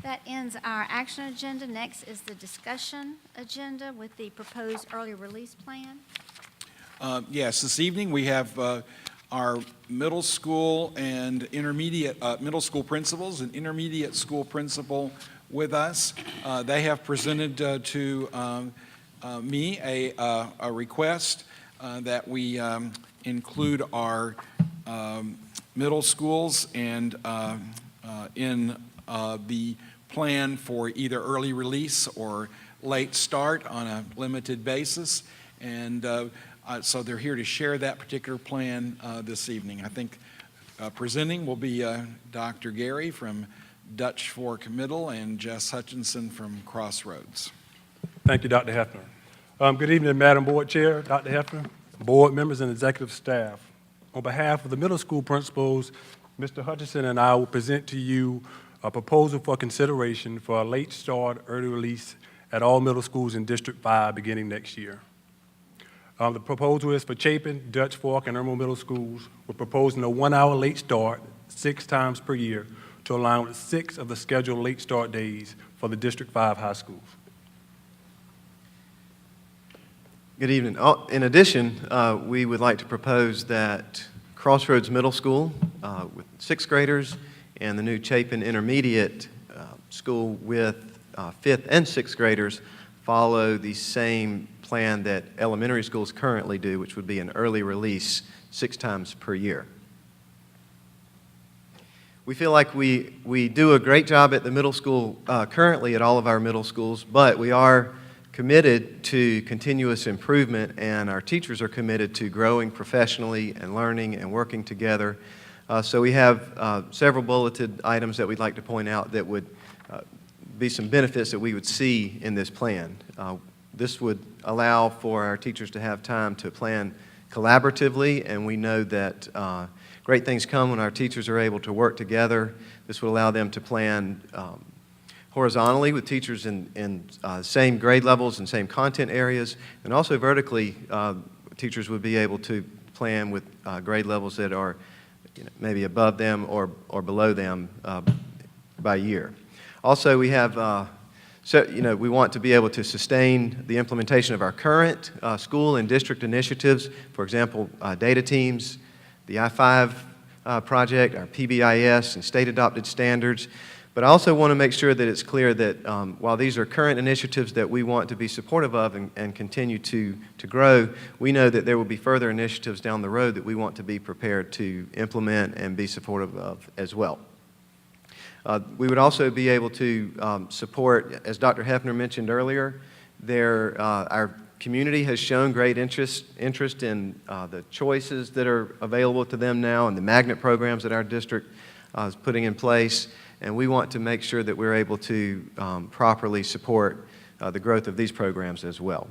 That ends our action agenda. Next is the discussion agenda with the proposed early release plan. Yes, this evening we have our middle school and intermediate, middle school principals and intermediate school principal with us. They have presented to me a request that we include our middle schools and in the plan for either early release or late start on a limited basis. And so they're here to share that particular plan this evening. I think presenting will be Dr. Gary from Dutch Fork Middle and Jess Hutchinson from Crossroads. Thank you, Dr. Hefner. Good evening, Madam Board Chair, Dr. Hefner, board members, and executive staff. On behalf of the middle school principals, Mr. Hutchinson and I will present to you a proposal for consideration for a late start early release at all middle schools in District 5 beginning next year. The proposal is for Chapin, Dutch Fork, and Irmo Middle Schools. We're proposing a 1-hour late start 6 times per year to align with 6 of the scheduled late start days for the District 5 high schools. Good evening. In addition, we would like to propose that Crossroads Middle School with 6th graders and the new Chapin Intermediate School with 5th and 6th graders follow the same plan that elementary schools currently do, which would be an early release 6 times per year. We feel like we do a great job at the middle school currently at all of our middle schools, but we are committed to continuous improvement, and our teachers are committed to growing professionally and learning and working together. So we have several bulleted items that we'd like to point out that would be some benefits that we would see in this plan. This would allow for our teachers to have time to plan collaboratively, and we know that great things come when our teachers are able to work together. This would allow them to plan horizontally with teachers in same grade levels and same content areas, and also vertically, teachers would be able to plan with grade levels that are maybe above them or below them by year. Also, we have, we want to be able to sustain the implementation of our current school and district initiatives, for example, data teams, the I-5 project, our PBIS, and state-adopted standards. But I also want to make sure that it's clear that while these are current initiatives that we want to be supportive of and continue to grow, we know that there will be further initiatives down the road that we want to be prepared to implement and be supportive of as well. We would also be able to support, as Dr. Hefner mentioned earlier, our community has shown great interest in the choices that are available to them now and the magnet programs that our district is putting in place. And we want to make sure that we're able to properly support the growth of these programs as well.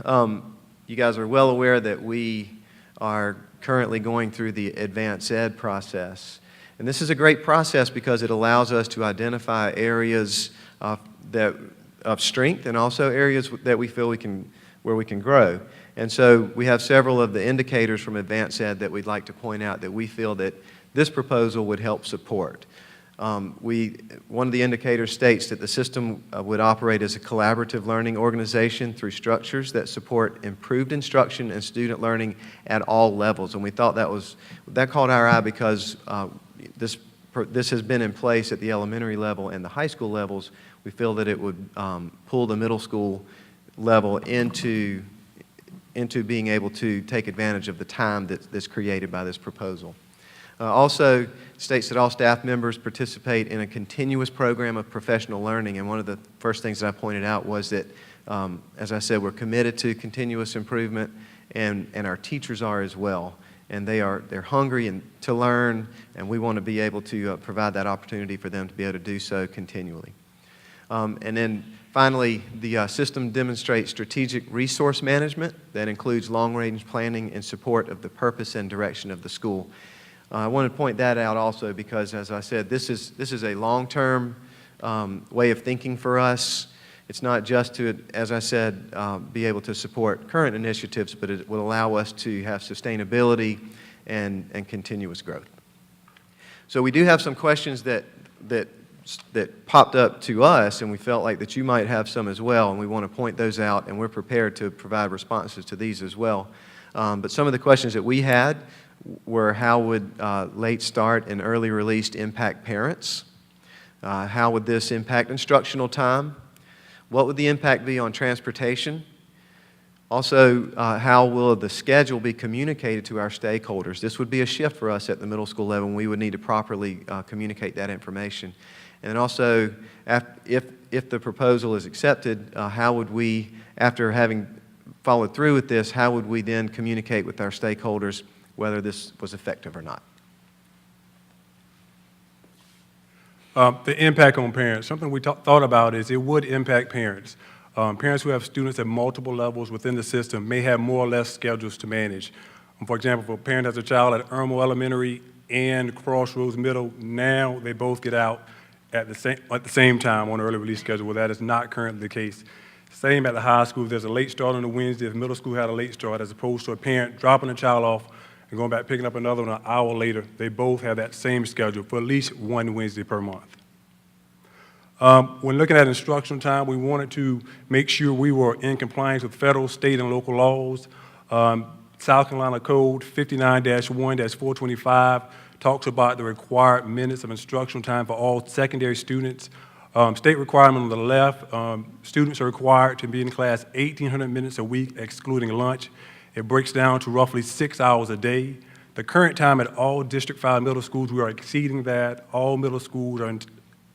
You guys are well aware that we are currently going through the advanced ed process. And this is a great process because it allows us to identify areas of strength and also areas that we feel where we can grow. And so we have several of the indicators from advanced ed that we'd like to point out that we feel that this proposal would help support. One of the indicators states that the system would operate as a collaborative learning organization through structures that support improved instruction and student learning at all levels. And we thought that caught our eye because this has been in place at the elementary level and the high school levels. We feel that it would pull the middle school level into being able to take advantage of the time that's created by this proposal. Also states that all staff members participate in a continuous program of professional learning, and one of the first things that I pointed out was that, as I said, we're committed to continuous improvement, and our teachers are as well, and they're hungry to learn, and we want to be able to provide that opportunity for them to be able to do so continually. And then finally, the system demonstrates strategic resource management that includes long-range planning in support of the purpose and direction of the school. I want to point that out also because, as I said, this is a long-term way of thinking for us. It's not just to, as I said, be able to support current initiatives, but it will allow us to have sustainability and continuous growth. So we do have some questions that that popped up to us, and we felt like that you might have some as well, and we want to point those out, and we're prepared to provide responses to these as well. But some of the questions that we had were, how would late start and early release impact parents? How would this impact instructional time? What would the impact be on transportation? Also, how will the schedule be communicated to our stakeholders? This would be a shift for us at the middle school level, and we would need to properly communicate that information. And then also, if the proposal is accepted, how would we, after having followed through with this, how would we then communicate with our stakeholders whether this was effective or not? The impact on parents, something we thought about is it would impact parents. Parents who have students at multiple levels within the system may have more or less schedules to manage. For example, if a parent has a child at Irmo Elementary and Crossroads Middle, now they both get out at the same time on an early release schedule. Well, that is not currently the case. Same at the high school. If there's a late start on a Wednesday, if middle school had a late start, as opposed to a parent dropping a child off and going back picking up another one an hour later, they both have that same schedule for at least one Wednesday per month. When looking at instructional time, we wanted to make sure we were in compliance with federal, state, and local laws. South Carolina Code 59-1-425 talks about the required minutes of instructional time for all secondary students. State requirement on the left, students are required to be in class 1,800 minutes a week, excluding lunch. It breaks down to roughly 6 hours a day. The current time at all District 5 middle schools, we are exceeding that. All middle schools are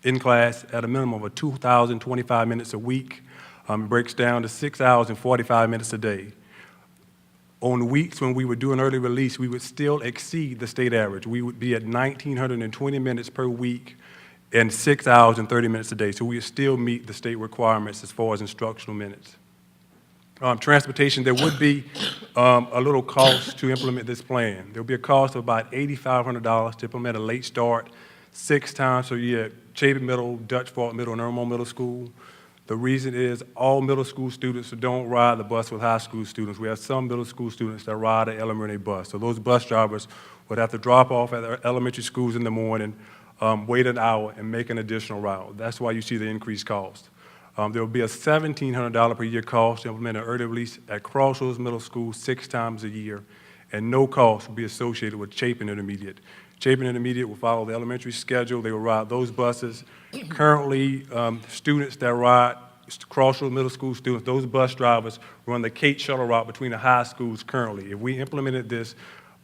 in class at a minimum of 2,025 minutes a week. It breaks down to 6 hours and 45 minutes a day. On weeks when we would do an early release, we would still exceed the state average. We would be at 1,920 minutes per week and 6 hours and 30 minutes a day. So we would still meet the state requirements as far as instructional minutes. Transportation, there would be a little cost to implement this plan. There would be a cost of about $8,500 to implement a late start 6 times per year at Chapin Middle, Dutch Fork Middle, and Irmo Middle School. The reason is all middle school students don't ride the bus with high school students. We have some middle school students that ride an elementary bus. So those bus drivers would have to drop off at their elementary schools in the morning, wait an hour, and make an additional route. That's why you see the increased cost. There will be a $1,700 per year cost to implement an early release at Crossroads Middle School 6 times a year, and no cost will be associated with Chapin Intermediate. Chapin Intermediate will follow the elementary schedule. They will ride those buses. Currently, students that ride Crossroads Middle School students, those bus drivers run the Kate shuttle route between the high schools currently. If we implemented this,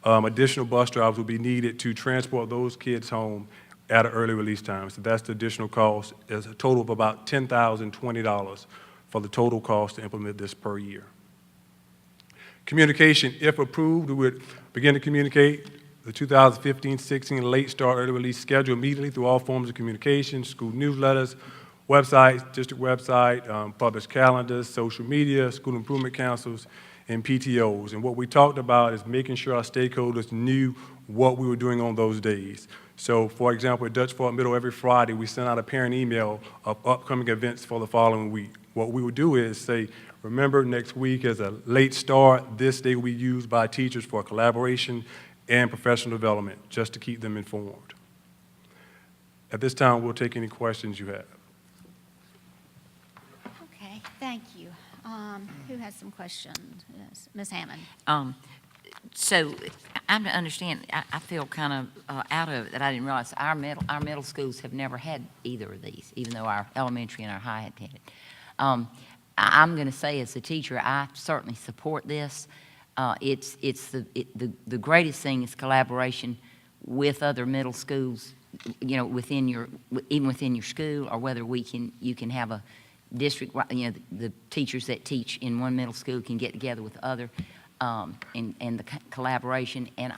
additional bus drivers will be needed to transport those kids home at an early release time. So that's the additional cost. It's a total of about $10,020 for the total cost to implement this per year. Communication, if approved, we would begin to communicate the 2015-16 late start early release schedule immediately through all forms of communication, school newsletters, websites, district website, published calendars, social media, school improvement councils, and PTOs. And what we talked about is making sure our stakeholders knew what we were doing on those days. So, for example, at Dutch Fork Middle, every Friday, we send out a parent email of upcoming events for the following week. What we would do is say, remember, next week is a late start. This day will be used by teachers for collaboration and professional development, just to keep them informed. At this time, we'll take any questions you have. Okay, thank you. Who has some questions? Yes, Ms. Hammond. So I'm to understand, I feel kind of out of it that I didn't realize our middle schools have never had either of these, even though our elementary and our high had it. I'm going to say as a teacher, I certainly support this. The greatest thing is collaboration with other middle schools, you know, even within your school, or whether you can have a district, you know, the teachers that teach in one middle school can get together with other, and the collaboration. And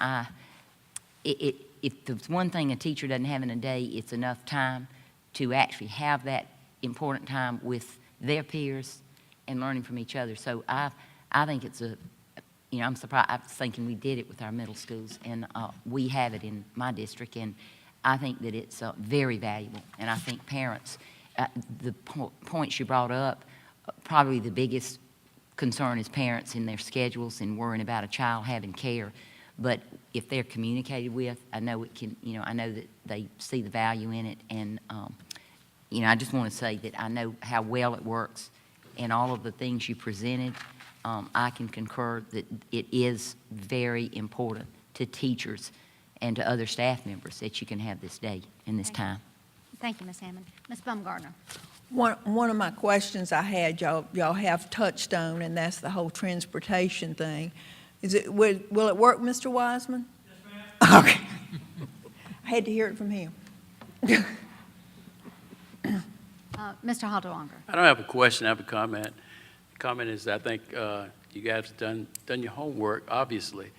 if there's one thing a teacher doesn't have in a day, it's enough time to actually have that important time with their peers and learning from each other. So I think it's you know, I'm surprised. I was thinking we did it with our middle schools, and we have it in my district, and I think that it's very valuable. And I think parents, the points you brought up, probably the biggest concern is parents in their schedules and worrying about a child having care. But if they're communicated with, I know it can. You know, I know that they see the value in it, and you know, I just want to say that I know how well it works, and all of the things you presented, I can concur that it is very important to teachers and to other staff members that you can have this day and this Thank you. time. Thank you, Ms. Hammond. Ms. Baumgartner. One of my questions I had, y'all have touched on, and that's the whole transportation thing. Will it work, Mr. Wiseman? Yes, ma'am. Okay. I had to hear it from him. Mr. Haldewanger. I don't have a question, I have a comment. The comment is, I think you guys have done your homework, obviously.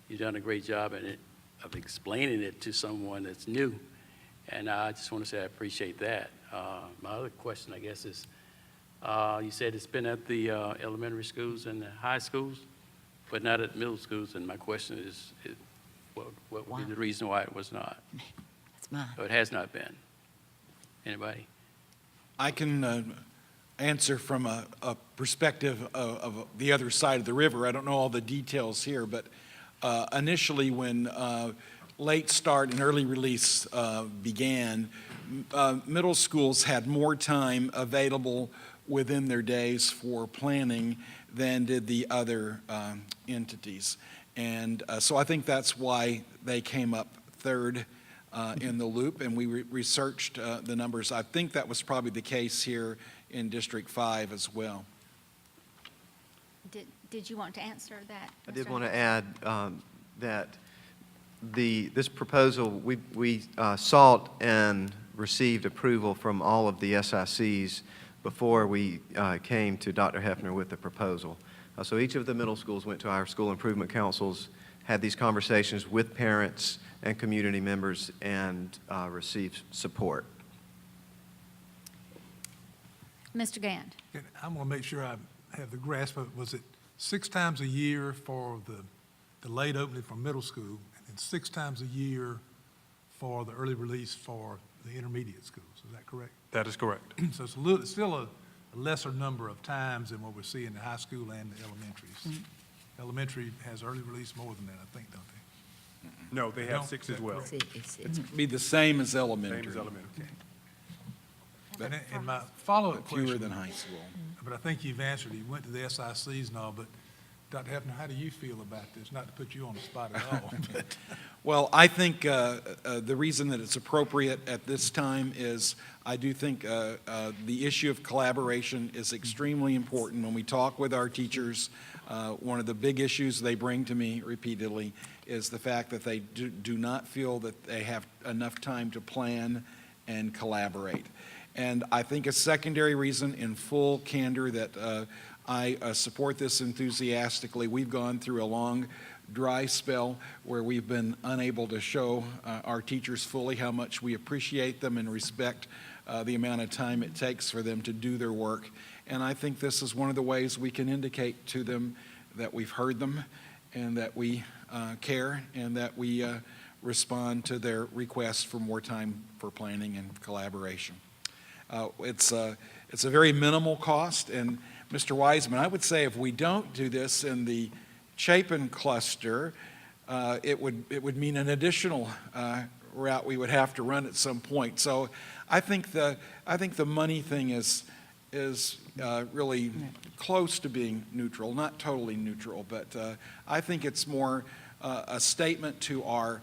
You've done a great job in it, of explaining it to someone that's new. And I just want to say I appreciate that. My other question, I guess, is you said it's been at the elementary schools and the high schools, but not at middle schools. And my question is what would be the reason why it was not? That's mine. Or it has not been? Anybody? I can answer from a perspective of the other side of the river. I don't know all the details here, but initially when late start and early release began, middle schools had more time available within their days for planning than did the other entities. And so I think that's why they came up third in the loop, and we researched the numbers. I think that was probably the case here in District 5 as well. Did you want to answer that? I did Mr. want to add that this proposal, we sought and received approval from all of the SICs before we came to Dr. Hefner with the proposal. So each of the middle schools went to our school improvement councils, had these conversations with parents and community members, and received support. Mr. Gand. And I'm going to make sure I have the grasp of it. Was it 6 times a year for the late opening for middle school, and 6 times a year for the early release for the intermediate schools? Is that correct? That is correct. So it's still a lesser number of times than what we're seeing in the high school and the elementaries. Elementary has early release more than that, I think, don't they? No, they No? have 6 as well. It's Be the same as elementary. Same as elementary. And my follow-up But fewer question, than high school. but I think you've answered, you went to the SICs and all, but Dr. Hefner, how do you feel about this? Not to put you on the spot at all, but Well, I think the reason that it's appropriate at this time is I do think the issue of collaboration is extremely important. When we talk with our teachers, one of the big issues they bring to me repeatedly is the fact that they do not feel that they have enough time to plan and collaborate. And I think a secondary reason, in full candor, that I support this enthusiastically. We've gone through a long dry spell where we've been unable to show our teachers fully how much we appreciate them and respect the amount of time it takes for them to do their work. And I think this is one of the ways we can indicate to them that we've heard them and that we care and that we respond to their requests for more time for planning and collaboration. It's a very minimal cost, and Mr. Wiseman, I would say if we don't do this in the Chapin cluster, it would mean an additional route we would have to run at some point. So I think the money thing is really close to being neutral, not totally neutral, but I think it's more a statement to our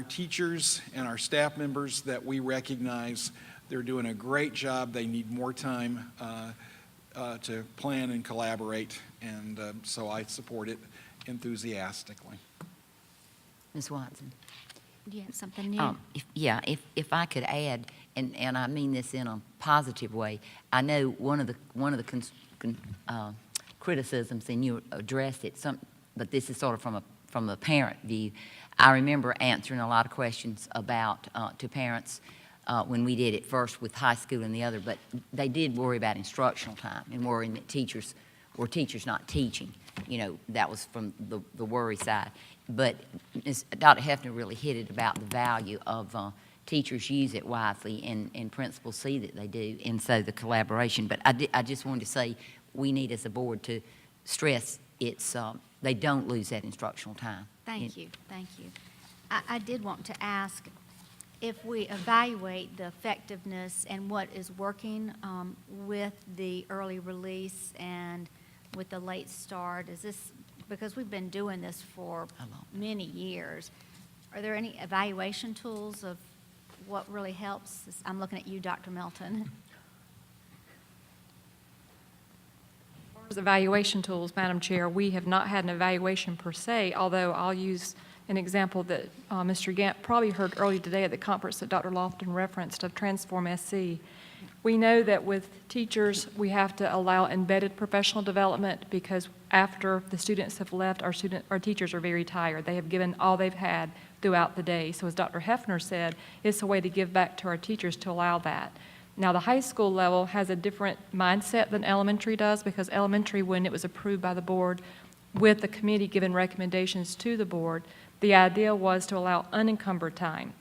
teachers and our staff members that we recognize they're doing a great job. They need more time to plan and collaborate, and so I support it enthusiastically. Ms. Watson. Do you have something new? If I could add, and I mean this in a positive way, I know one of the criticisms, and you addressed it, but this is sort of from a parent view. I remember answering a lot of questions about to parents when we did it first with high school and the other, but they did worry about instructional time and worrying that teachers not teaching. You know, that was from the worry side. But Dr. Hefner really hit it about the value of teachers use it wisely and principals see that they do, and so the collaboration. But I just wanted to say we need as a board to stress they don't lose that instructional time. Thank you, thank you. I did want to ask, if we evaluate the effectiveness and what is working with the early release and with the late start, is this, because we've been doing this for many years, are there any evaluation tools of what really helps? I'm looking at you, Dr. Melton. As evaluation tools, Madam Chair, we have not had an evaluation per se, although I'll use an example that Mr. Gant probably heard early today at the conference that Dr. Lofton referenced of Transform SC. We know that with teachers, we have to allow embedded professional development because after the students have left, our teachers are very tired. They have given all they've had throughout the day. So as Dr. Hefner said, it's a way to give back to our teachers to allow that. Now, the high school level has a different mindset than elementary does because elementary, when it was approved by the board with the committee giving recommendations to the board, the idea was to allow unencumbered time.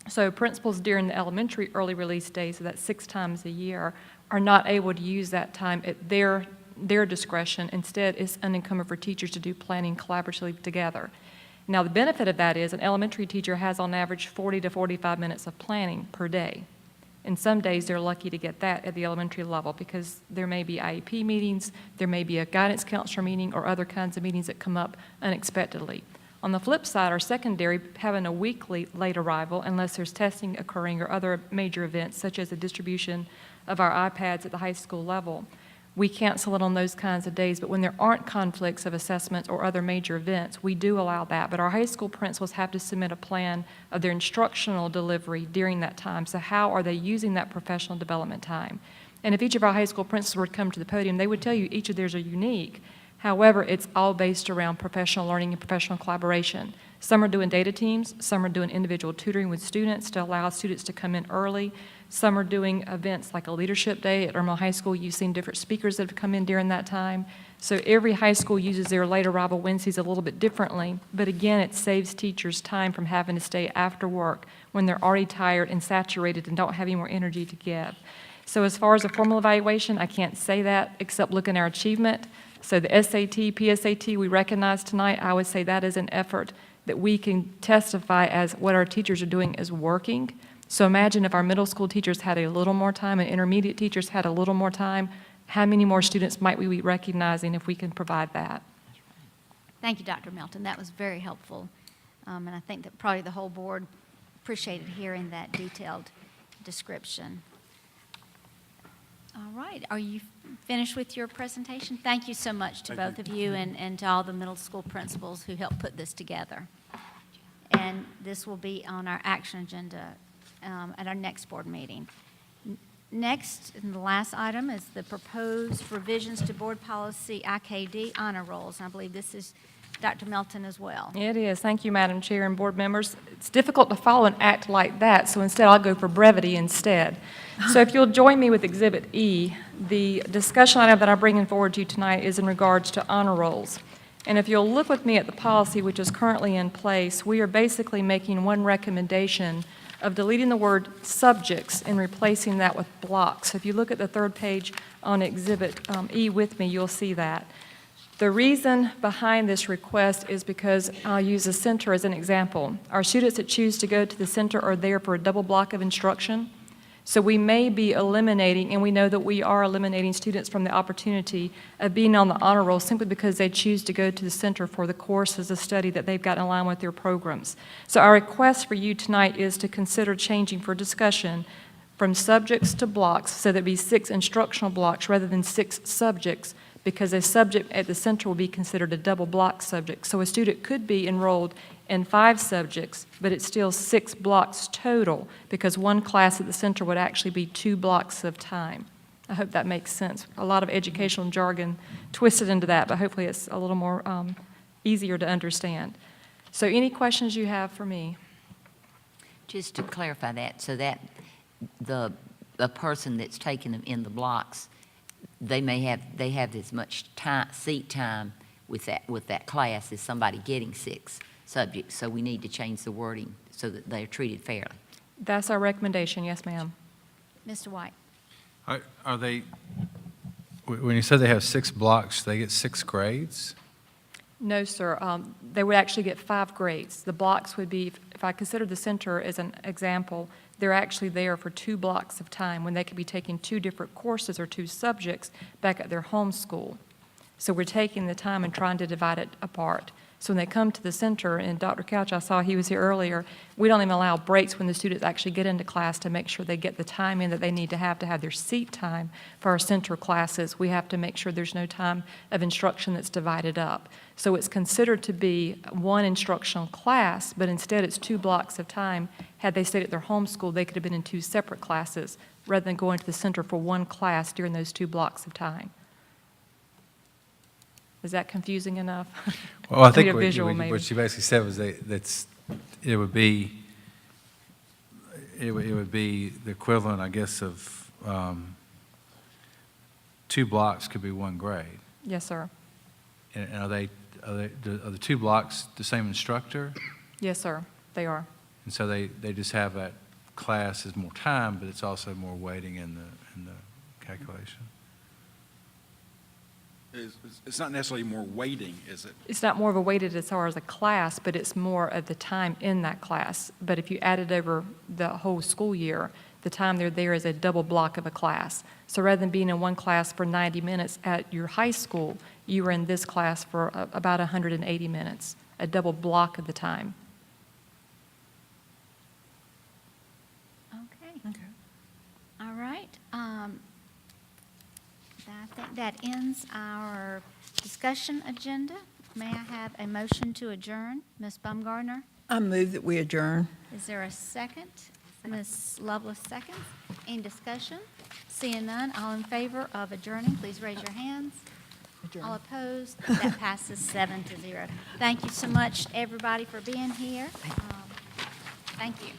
So principals during the elementary early release days, so that's 6 times a year, are not able to use that time at their discretion. Instead, it's unencumbered for teachers to do planning collaboratively together. Now, the benefit of that is an elementary teacher has on average 40 to 45 minutes of planning per day. And some days they're lucky to get that at the elementary level because there may be IEP meetings, there may be a guidance counselor meeting or other kinds of meetings that come up unexpectedly. On the flip side, our secondary having a weekly late arrival unless there's testing occurring or other major events such as the distribution of our iPads at the high school level. We cancel it on those kinds of days, but when there aren't conflicts of assessments or other major events, we do allow that. But our high school principals have to submit a plan of their instructional delivery during that time. So how are they using that professional development time? And if each of our high school principals were to come to the podium, they would tell you each of theirs are unique. However, it's all based around professional learning and professional collaboration. Some are doing data teams, some are doing individual tutoring with students to allow students to come in early. Some are doing events like a leadership day at Irma High School. You've seen different speakers that have come in during that time. So every high school uses their late arrival Wednesdays a little bit differently. But again, it saves teachers time from having to stay after work when they're already tired and saturated and don't have any more energy to give. So as far as a formal evaluation, I can't say that except look at our achievement. So the SAT, PSAT we recognize tonight, I would say that is an effort that we can testify as what our teachers are doing is working. So imagine if our middle school teachers had a little more time and intermediate teachers had a little more time, how many more students might we be recognizing if we can provide that? Thank you, Dr. Melton. That was very helpful. And I think that probably the whole board appreciated hearing that detailed description. All right. Are you finished with your presentation? Thank you so much to both of you and to all the middle school principals who helped put this together. And this will be on our action agenda at our next board meeting. Next, and the last item, is the proposed revisions to board policy IKD honor rolls. And I believe this is Dr. Melton as well. It is. Thank you, Madam Chair and board members. It's difficult to follow an act like that, so instead I'll go for brevity instead. So if you'll join me with Exhibit E, the discussion item that I'm bringing forward to you tonight is in regards to honor rolls. And if you'll look with me at the policy which is currently in place, we are basically making one recommendation of deleting the word subjects and replacing that with blocks. So if you look at the third page on Exhibit E with me, you'll see that. The reason behind this request is because I'll use the center as an example. Our students that choose to go to the center are there for a double block of instruction. So we may be eliminating, and we know that we are eliminating students from the opportunity of being on the honor roll simply because they choose to go to the center for the courses of study that they've got in line with their programs. So our request for you tonight is to consider changing for discussion from subjects to blocks, so there'd be 6 instructional blocks rather than 6 subjects, because a subject at the center will be considered a double block subject. So a student could be enrolled in 5 subjects, but it's still 6 blocks total, because one class at the center would actually be 2 blocks of time. I hope that makes sense. A lot of educational jargon twisted into that, but hopefully it's a little more easier to understand. So any questions you have for me? Just to clarify that, so that the person that's taking them in the blocks, they have as much time, seat time with that class as somebody getting 6 subjects. So we need to change the wording so that they're treated fairly. That's our recommendation, yes, ma'am. Mr. White. Are they, when you said they have 6 blocks, they get 6 grades? No, sir. They would actually get 5 grades. The blocks would be if I consider the center as an example, they're actually there for 2 blocks of time when they could be taking 2 different courses or 2 subjects back at their home school. So we're taking the time and trying to divide it apart. So when they come to the center, and Dr. Couch, I saw he was here earlier, we don't even allow breaks when the students actually get into class to make sure they get the time in that they need to have their seat time for our center classes. We have to make sure there's no time of instruction that's divided up. So it's considered to be one instructional class, but instead it's 2 blocks of time. Had they stayed at their home school, they could have been in 2 separate classes rather than going to the center for one class during those 2 blocks of time. Is that confusing enough? Well, I need think a visual, maybe. what she basically said was it would be the equivalent, I guess, of 2 blocks could be 1 grade. Yes, sir. And are the 2 blocks the same instructor? Yes, sir, they are. And so they just have that class as more time, but it's also more weighting in the calculation. It's not necessarily more weighting, is it? It's not more of a weighted as far as a class, but it's more of the time in that class. But if you add it over the whole school year, the time they're there is a double block of a class. So rather than being in one class for 90 minutes at your high school, you were in this class for about 180 minutes, a double block of the time. Okay. All right. I think that ends our discussion agenda. May I have a motion to adjourn? Ms. Baumgartner, I move that we adjourn. is there a second? Ms. Lovelace seconds. Any discussion? Seeing none, all in favor of adjourning, please raise your hands. All opposed, that passes 7-0. Thank you so much, everybody, for being here. Thank you.